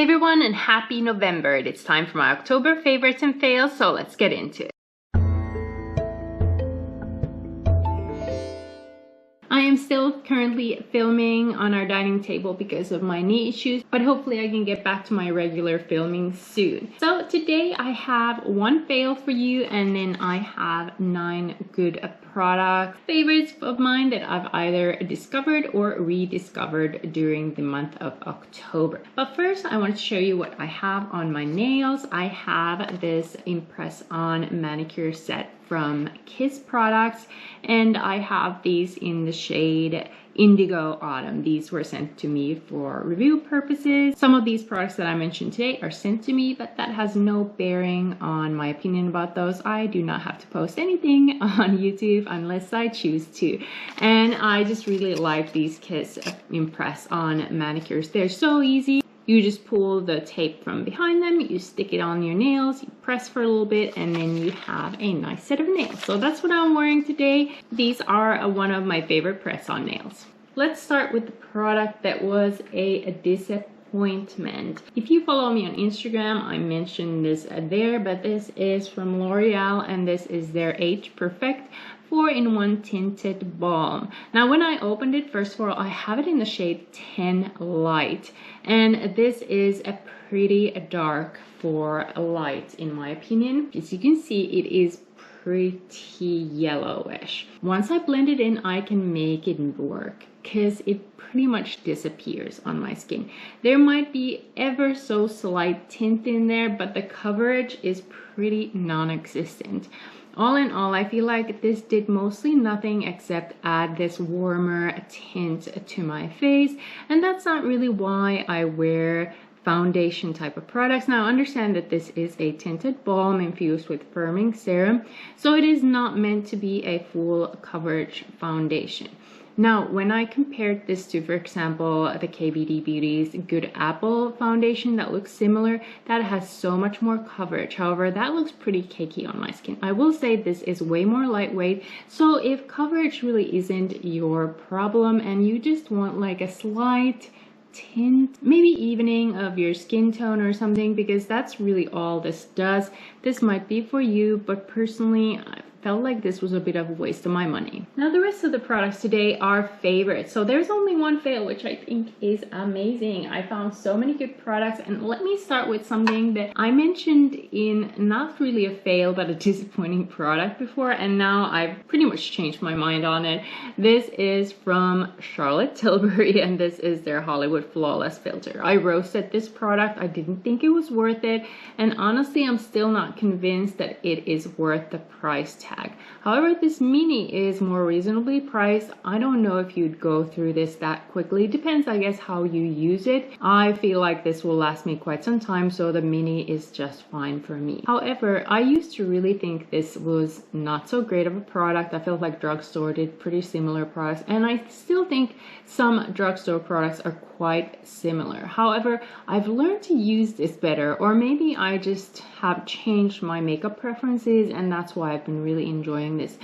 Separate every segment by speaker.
Speaker 1: Hey everyone, and happy November. It's time for my October favorites and fails, so let's get into it. I am still currently filming on our dining table because of my knee issues, but hopefully I can get back to my regular filming soon. So today I have one fail for you, and then I have 9 good product favorites of mine that I've either discovered or rediscovered during the month of October. But first I want to show you what I have on my nails. I have this Impress On manicure set from Kiss Products, and I have these in the shade Indigo Autumn. These were sent to me for review purposes. Some of these products that I mentioned today are sent to me, but that has no bearing on my opinion about those. I do not have to post anything on YouTube unless I choose to. And I just really like these Kiss Impress On manicures. They're so easy. You just pull the tape from behind them, you stick it on your nails, you press for a little bit, and then you have a nice set of nails. So that's what I'm wearing today. These are one of my favorite press-on nails. Let's start with the product that was a disappointment. If you follow me on Instagram, I mentioned this there, but this is from L'Oreal, and this is their Age Perfect 4-in-1 tinted balm. Now when I opened it, first of all, I have it in the shade 10 Light, and this is a pretty dark for light in my opinion. As you can see, it is pretty yellowish. Once I blend it in, I can make it work because it pretty much disappears on my skin. There might be ever so slight tint in there, but the coverage is pretty non-existent. All in all, I feel like this did mostly nothing except add this warmer tint to my face, and that's not really why I wear foundation type of products. Now understand that this is a tinted balm infused with firming serum, so it is not meant to be a full coverage foundation. Now, when I compared this to, for example, the KBD Beauty's Good Apple foundation that looks similar, that has so much more coverage. However, that looks pretty cakey on my skin. I will say this is way more lightweight, so if coverage really isn't your problem and you just want like a slight tint, maybe evening of your skin tone or something, because that's really all this does, this might be for you, but personally I felt like this was a bit of a waste of my money. Now the rest of the products today are favorites, so there's only one fail, which I think is amazing. I found so many good products, and let me start with something that I mentioned in not really a fail but a disappointing product before, and now I've pretty much changed my mind on it. This is from Charlotte Tilbury, and this is their Hollywood Flawless Filter. I roasted this product. I didn't think it was worth it, and honestly I'm still not convinced that it is worth the price tag. However, this mini is more reasonably priced. I don't know if you'd go through this that quickly. Depends, I guess, how you use it. I feel like this will last me quite some time, so the mini is just fine for me. However, I used to really think this was not so great of a product. I felt like drugstore did pretty similar products, and I still think some drugstore products are quite similar. However, I've learned to use this better, or maybe I just have changed my makeup preferences, and that's why I've been really enjoying this.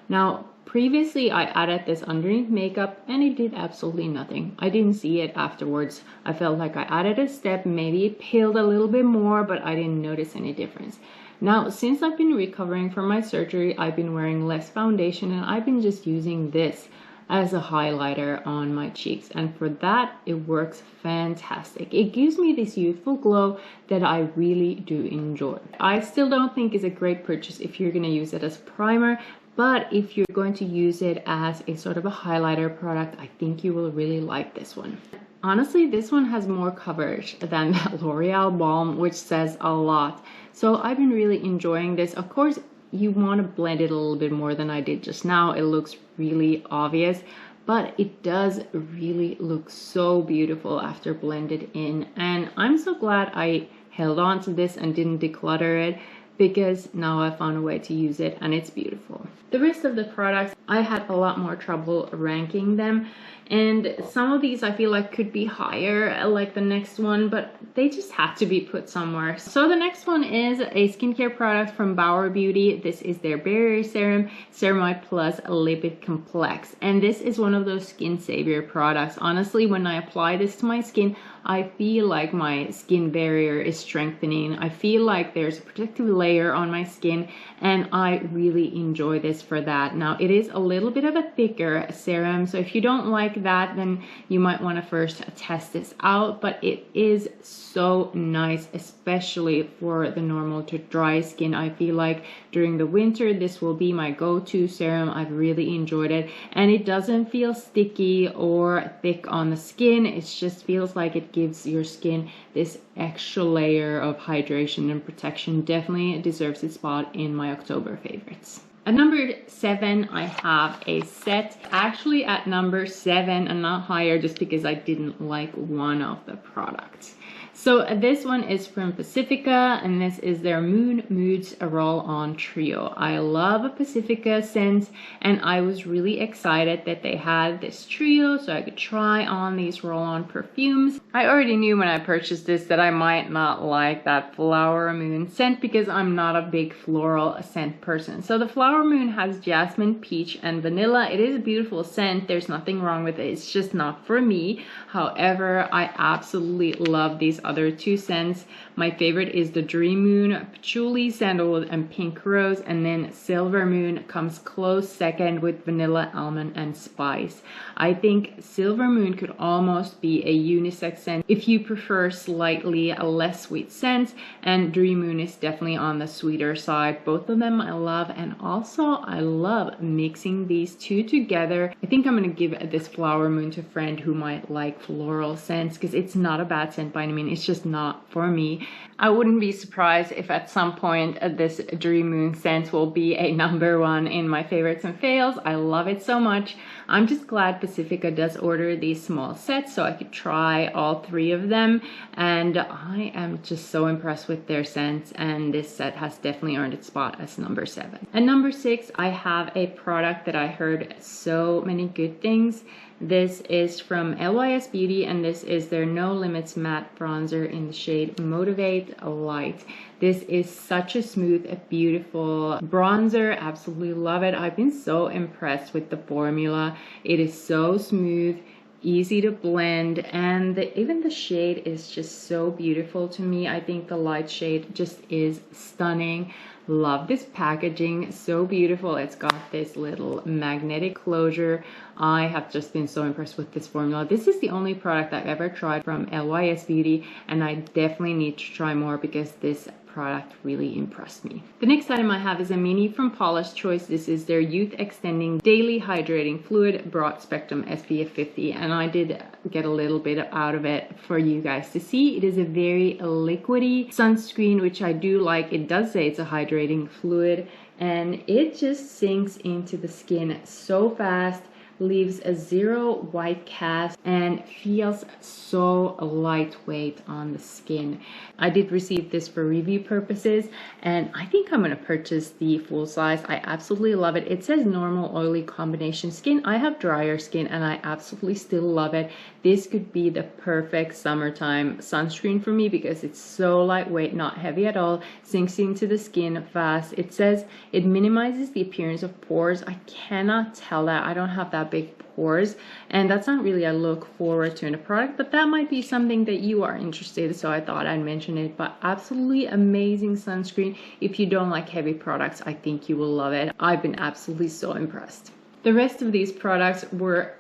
Speaker 1: Now, previously I added this underneath makeup and it did absolutely nothing. I didn't see it afterwards. I felt like I added a step, maybe it peeled a little bit more, but I didn't notice any difference. Now, since I've been recovering from my surgery, I've been wearing less foundation, and I've been just using this as a highlighter on my cheeks, and for that it works fantastic. It gives me this youthful glow that I really do enjoy. I still don't think it's a great purchase if you're going to use it as primer, but if you're going to use it as a sort of a highlighter product, I think you will really like this one. Honestly, this one has more coverage than that L'Oreal balm, which says a lot. So I've been really enjoying this. Of course, you want to blend it a little bit more than I did just now. It looks really obvious, but it does really look so beautiful after blended in, and I'm so glad I held on to this and didn't declutter it, because now I found a way to use it and it's beautiful. The rest of the products, I had a lot more trouble ranking them and some of these I feel like could be higher, like the next one, but they just had to be put somewhere. So the next one is a skincare product from Bauer Beauty. This is their Barrier Serum, Ceramide Plus Lipid Complex, and this is one of those skin savior products. Honestly, when I apply this to my skin, I feel like my skin barrier is strengthening. I feel like there's a protective layer on my skin, and I really enjoy this for that. Now, it is a little bit of a thicker serum, so if you don't like that, then you might want to first test this out, but it is so nice, especially for the normal to dry skin. I feel like during the winter, this will be my go-to serum. I've really enjoyed it, and it doesn't feel sticky or thick on the skin. It just feels like it gives your skin this extra layer of hydration and protection. Definitely deserves its spot in my October favorites. At number 7, I have a set. Actually at number 7 and not higher, just because I didn't like one of the products. So this one is from Pacifica, and this is their Moon Moods Roll-On Trio. I love Pacifica scents, and I was really excited that they had this trio so I could try on these roll-on perfumes. I already knew when I purchased this that I might not like that Flower Moon scent because I'm not a big floral scent person. So the Flower Moon has jasmine, peach, and vanilla. It is a beautiful scent. There's nothing wrong with it. It's just not for me. However, I absolutely love these other two scents. My favorite is the Dream Moon, Patchouli, Sandalwood, and Pink Rose, and then Silver Moon comes close second with Vanilla, Almond, and Spice. I think Silver Moon could almost be a unisex scent if you prefer slightly less sweet scents, and Dream Moon is definitely on the sweeter side. Both of them I love, and also I love mixing these two together. I think I'm gonna give this Flower Moon to a friend who might like floral scents because it's not a bad scent by any means. It's just not for me. I wouldn't be surprised if at some point this Dream Moon scent will be a #1 in my favorites and fails. I love it so much. I'm just glad Pacifica does order these small sets so I could try all 3 of them, and I am just so impressed with their scents, and this set has definitely earned its spot as number 7. At number 6, I have a product that I heard so many good things. This is from Lys Beauty, and this is their No Limits Matte Bronzer in the shade Motivate Light. This is such a smooth, beautiful bronzer. Absolutely love it. I've been so impressed with the formula. It is so smooth, easy to blend, and even the shade is just so beautiful to me. I think the light shade just is stunning. Love this packaging, so beautiful. It's got this little magnetic closure. I have just been so impressed with this formula. This is the only product I've ever tried from Lys Beauty, and I definitely need to try more because this product really impressed me. The next item I have is a mini from Paulas Choice. This is their Youth Extending Daily Hydrating Fluid Broad Spectrum SPF 50, and I did get a little bit out of it for you guys to see. It is a very liquidy sunscreen, which I do like. It does say it's a hydrating fluid, and it just sinks into the skin so fast, leaves a 0 white cast, and feels so lightweight on the skin. I did receive this for review purposes, and I think I'm going to purchase the full size. I absolutely love it. It says normal oily combination skin. I have drier skin, and I absolutely still love it. This could be the perfect summertime sunscreen for me because it's so lightweight, not heavy at all, sinks into the skin fast. It says it minimizes the appearance of pores. I cannot tell that. I don't have that big pores, and that's not really a look forward to in a product, but that might be something that you are interested in, so I thought I'd mention it. But absolutely amazing sunscreen. If you don't like heavy products, I think you will love it. I've been absolutely so impressed. The rest of these products were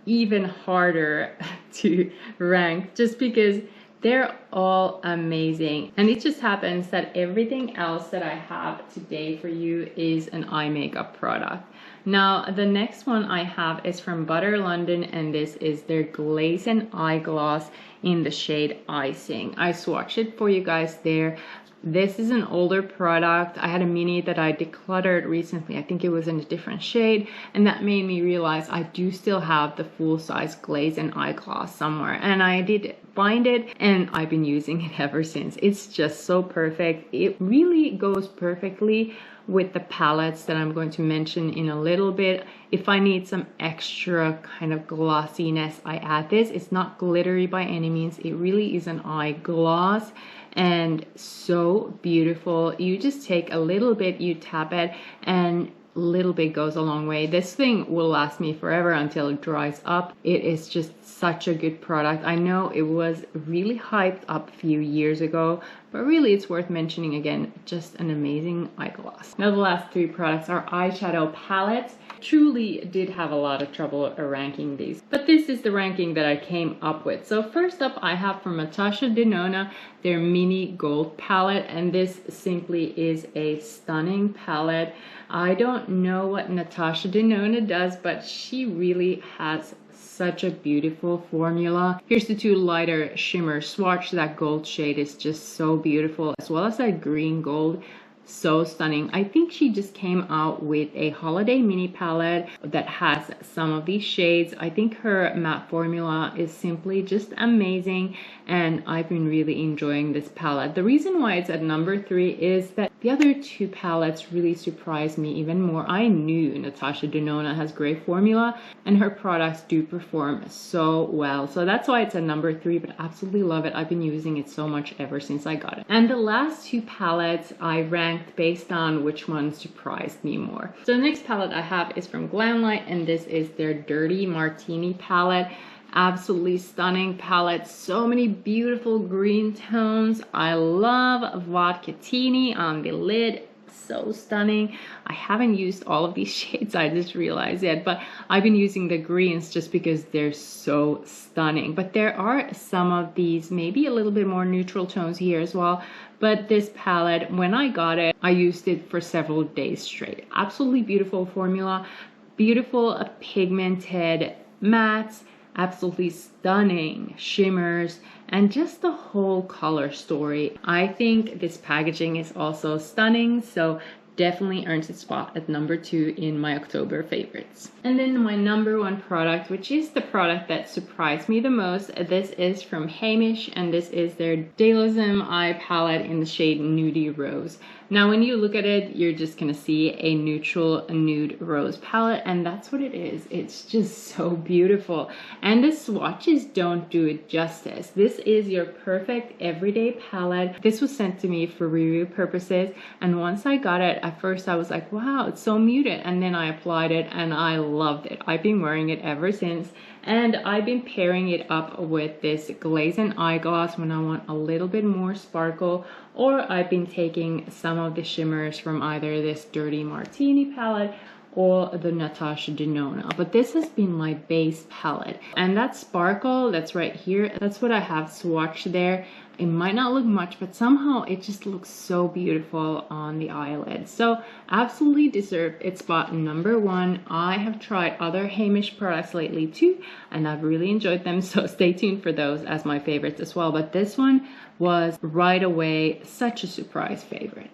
Speaker 1: even harder to rank just because they're all amazing, and it just happens that everything else that I have today for you is an eye makeup product. Now the next one I have is from Butter London, and this is their Glaze and Eye Gloss in the shade Icing. I swatched it for you guys there. This is an older product. I had a mini that I decluttered recently. I think it was in a different shade, and that made me realize I do still have the full size Glaze and Eye Gloss somewhere, and I did find it, and I've been using it ever since. It's just so perfect. It really goes perfectly with the palettes that I'm going to mention in a little bit. If I need some extra kind of glossiness, I add this. It's not glittery by any means. It really is an eye gloss and so beautiful. You just take a little bit, you tap it, and little bit goes a long way. This thing will last me forever until it dries up. It is just such a good product. I know it was really hyped up a few years ago, but really it's worth mentioning again. Just an amazing eye gloss. Now the last three products are eyeshadow palettes. Truly did have a lot of trouble ranking these, but this is the ranking that I came up with. So first up, I have from Natasha Denona their mini gold palette, and this simply is a stunning palette. I don't know what Natasha Denona does, but she really has such a beautiful formula. Here's the two lighter shimmer swatch. That gold shade is just so beautiful, as well as that green gold. So stunning. I think she just came out with a holiday mini palette that has some of these shades. I think her matte formula is simply just amazing, and I've been really enjoying this palette. The reason why it's at number 3 is that the other two palettes really surprised me even more. I knew Natasha Denona has great formula and her products do perform so well. So that's why it's at number 3, but absolutely love it. I've been using it so much ever since I got it. And the last two palettes I ranked based on which one surprised me more. So the next palette I have is from Glamlight, and this is their Dirty Martini palette. Absolutely stunning palette. So many beautiful green tones. I love Vodka-tini on the lid. So stunning. I haven't used all of these shades, I just realized it, but I've been using the greens just because they're so stunning. But there are some of these maybe a little bit more neutral tones here as well. But this palette, when I got it, I used it for several days straight. Absolutely beautiful formula, beautiful pigmented mattes, absolutely stunning shimmers, and just the whole color story. I think this packaging is also stunning, so definitely earns its spot at number 2 in my October favorites. And then my number 1 product, which is the product that surprised me the most, this is from Hamish, and this is their Daylism eye palette in the shade Nudie Rose. Now when you look at it, you're just gonna see a neutral nude rose palette, and that's what it is. It's just so beautiful, and the swatches don't do it justice. This is your perfect everyday palette. This was sent to me for review purposes, and once I got it, at first I was like, wow, it's so muted, and then I applied it and I loved it. I've been wearing it ever since, and I've been pairing it up with this glazing eye gloss when I want a little bit more sparkle, or I've been taking some of the shimmers from either this Dirty Martini palette or the Natasha Denona. But this has been my base palette, and that sparkle that's right here, that's what I have swatched there. It might not look much, but somehow it just looks so beautiful on the eyelid. So absolutely deserved its spot number 1. I have tried other Hamish products lately too, and I've really enjoyed them, so stay tuned for those as my favorites as well. But this one was right away such a surprise favorite.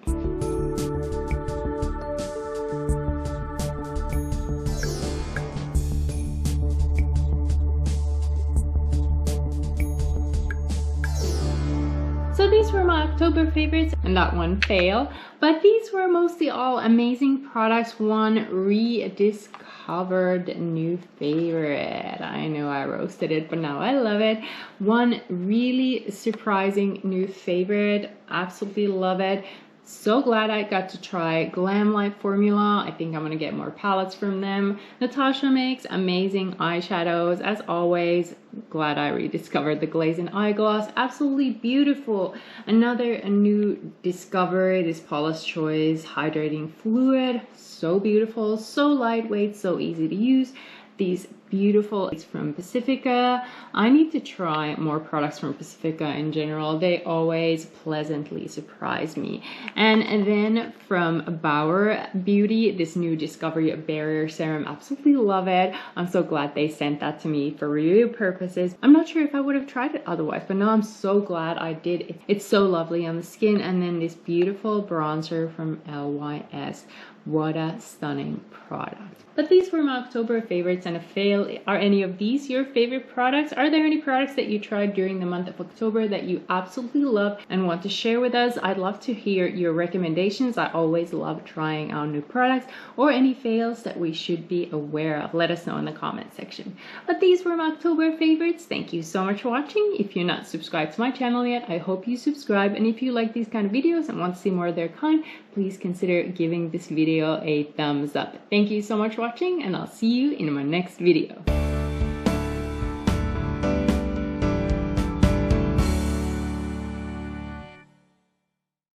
Speaker 1: So these were my October favorites, and that one fail, but these were mostly all amazing products. One rediscovered new favorite. I know I roasted it, but now I love it. One really surprising new favorite. Absolutely love it. So glad I got to try Glamlight formula. I think I'm gonna get more palettes from them. Natasha makes amazing eyeshadows as always. Glad I rediscovered the glazing eye gloss. Absolutely beautiful. Another new discovery, this Paulas Choice hydrating fluid. So beautiful, so lightweight, so easy to use. These beautiful, it's from Pacifica. I need to try more products from Pacifica in general. They always pleasantly surprise me. And then from Bauer Beauty, this new Discovery Barrier Serum. Absolutely love it. I'm so glad they sent that to me for review purposes. I'm not sure if I would have tried it otherwise, but no, I'm so glad I did. It's so lovely on the skin. And then this beautiful bronzer from Lys. What a stunning product. But these were my October favorites, and a fail fail. Are any of these your favorite products? Are there any products that you tried during the month of October that you absolutely love and want to share with us? I'd love to hear your recommendations. I always love trying out new products, or any fails that we should be aware of. Let us know in the comment section. But these were my October favorites. Thank you so much for watching. If you're not subscribed to my channel yet, I hope you subscribe. And if you like these kind of videos and want to see more of their kind, please consider giving this video a thumbs up. Thank you so much for watching, and I'll see you in my next video.